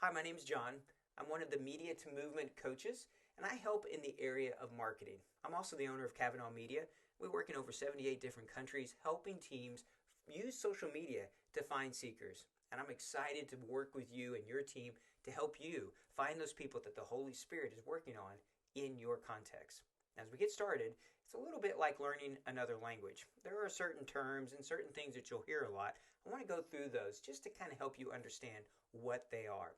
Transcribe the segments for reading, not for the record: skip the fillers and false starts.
Hi, my name is John. I'm one of the Media to Movement coaches, and I help in the area of marketing. I'm also the owner of Kavanaugh Media. We work in over 78 different countries, helping teams use social media to find seekers. And I'm excited to work with you and your team to help you find those people that the Holy Spirit is working on in your context. As we get started, it's a little bit like learning another language. There are certain terms and certain things that you'll hear a lot. I want to go through those just to kind of help you understand what they are.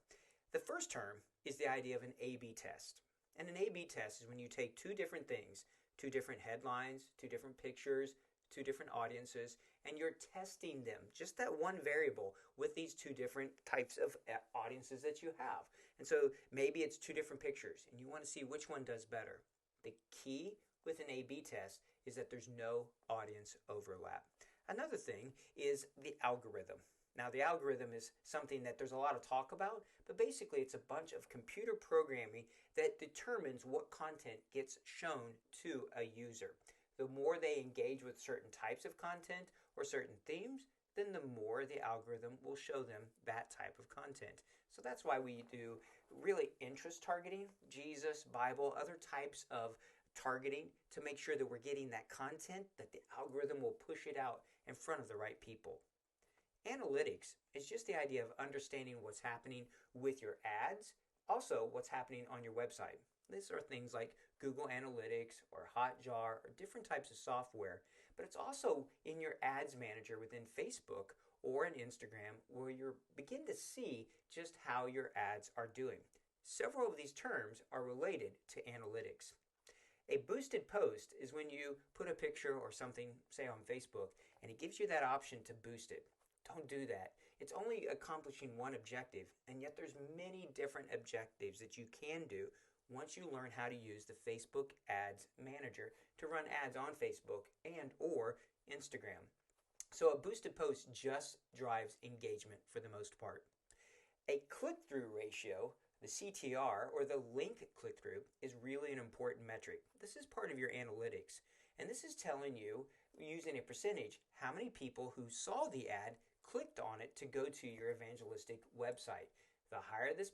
The first term is the idea of an A-B test. And an A-B test is when you take two different things, two different headlines, two different pictures, two different audiences, and you're testing them, just that one variable, with these two different types of audiences that you have. And so maybe it's two different pictures, and you want to see which one does better. The key with an A-B test is that there's no audience overlap. Another thing is the algorithm. Now, the algorithm is something that there's a lot of talk about, but basically it's a bunch of computer programming that determines what content gets shown to a user. The more they engage with certain types of content or certain themes, then the more the algorithm will show them that type of content. So that's why we do really interest targeting, Jesus, Bible, other types of targeting to make sure that we're getting that content, that the algorithm will push it out in front of the right people. Analytics is just the idea of understanding what's happening with your ads, also what's happening on your website. These are things like Google Analytics or Hotjar or different types of software, but it's also in your ads manager within Facebook or in Instagram where you begin to see just how your ads are doing. Several of these terms are related to analytics. A boosted post is when you put a picture or something, say on Facebook, and it gives you that option to boost it. Don't do that. It's only accomplishing one objective, and yet there's many different objectives that you can do once you learn how to use the Facebook Ads Manager to run ads on Facebook and or Instagram. So a boosted post just drives engagement for the most part. A click-through ratio, the CTR, or the link click-through, is really an important metric. This is part of your analytics, and this is telling you, using a percentage, how many people who saw the ad clicked on it to go to your evangelistic website. The higher this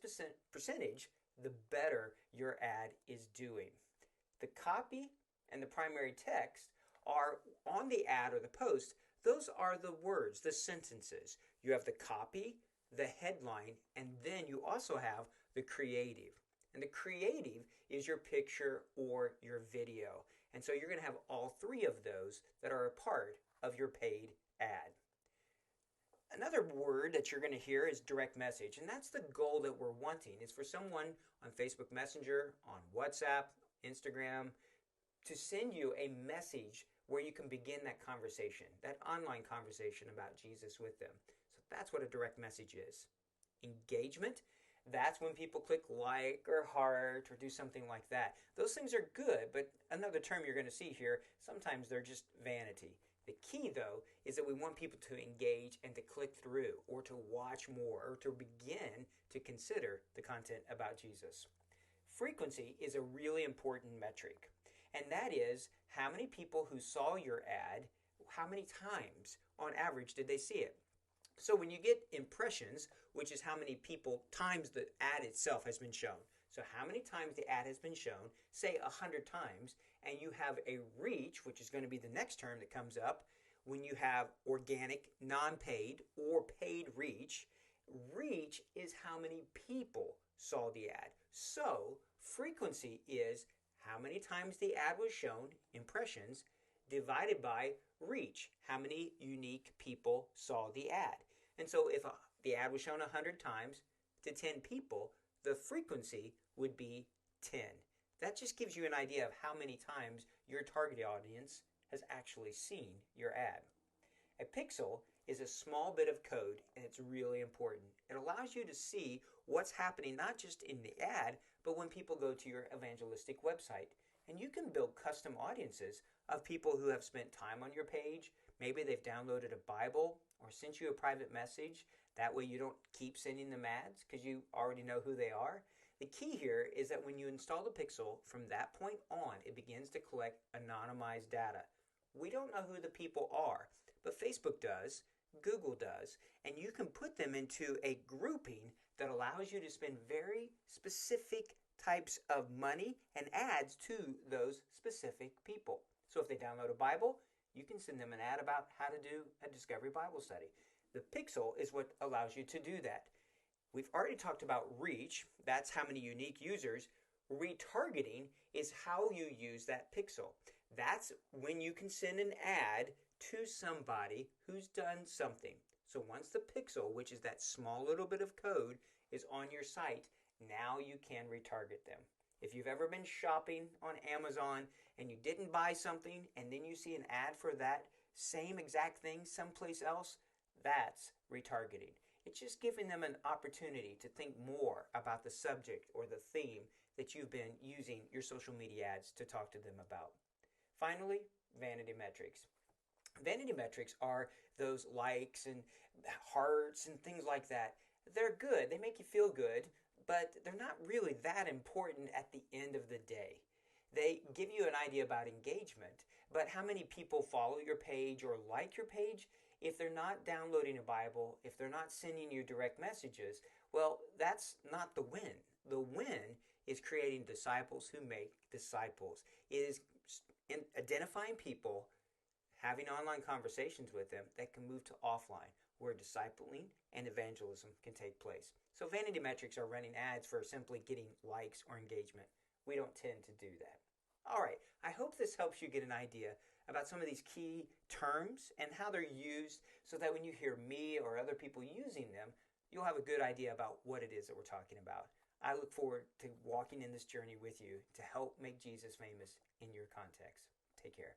percentage, the better your ad is doing. The copy and the primary text are on the ad or the post. Those are the words, the sentences. You have the copy, the headline, and then you also have the creative. And the creative is your picture or your video. And so you're going to have all three of those that are a part of your paid ad. Another word that you're going to hear is direct message, and that's the goal that we're wanting, is for someone on Facebook Messenger, on WhatsApp, Instagram, to send you a message where you can begin that conversation, that online conversation about Jesus with them. So that's what a direct message is. Engagement, that's when people click like or heart or do something like that. Those things are good, but another term you're going to see here, sometimes they're just vanity. The key, though, is that we want people to engage and to click through or to watch more or to begin to consider the content about Jesus. Frequency is a really important metric, and that is how many people who saw your ad, how many times on average did they see it? So when you get impressions, which is how many people times the ad itself has been shown. So how many times the ad has been shown, say 100 times, and you have a reach, which is going to be the next term that comes up, when you have organic, non-paid, or paid reach. Reach is how many people saw the ad. So frequency is how many times the ad was shown, impressions, divided by reach, how many unique people saw the ad. And so if the ad was shown 100 times to 10 people, the frequency would be 10. That just gives you an idea of how many times your target audience has actually seen your ad. A pixel is a small bit of code, and it's really important. It allows you to see what's happening not just in the ad, but when people go to your evangelistic website. And you can build custom audiences of people who have spent time on your page. Maybe they've downloaded a Bible or sent you a private message. That way you don't keep sending them ads because you already know who they are. The key here is that when you install the pixel, from that point on, it begins to collect anonymized data. We don't know who the people are, but Facebook does, Google does, and you can put them into a grouping that allows you to spend very specific types of money and ads to those specific people. So if they download a Bible, you can send them an ad about how to do a Discovery Bible study. The pixel is what allows you to do that. We've already talked about reach. That's how many unique users. Retargeting is how you use that pixel. That's when you can send an ad to somebody who's done something. So once the pixel, which is that small little bit of code, is on your site, now you can retarget them. If you've ever been shopping on Amazon and you didn't buy something and then you see an ad for that same exact thing someplace else, that's retargeting. It's just giving them an opportunity to think more about the subject or the theme that you've been using your social media ads to talk to them about. Finally, vanity metrics. Vanity metrics are those likes and hearts and things like that. They're good. They make you feel good, but they're not really that important at the end of the day. They give you an idea about engagement, but how many people follow your page or like your page? If they're not downloading a Bible, if they're not sending you direct messages, well, that's not the win. The win is creating disciples who make disciples. It is identifying people, having online conversations with them that can move to offline, where discipling and evangelism can take place. So vanity metrics are running ads for simply getting likes or engagement. We don't tend to do that. All right, I hope this helps you get an idea about some of these key terms and how they're used so that when you hear me or other people using them, you'll have a good idea about what it is that we're talking about. I look forward to walking in this journey with you to help make Jesus famous in your context. Take care.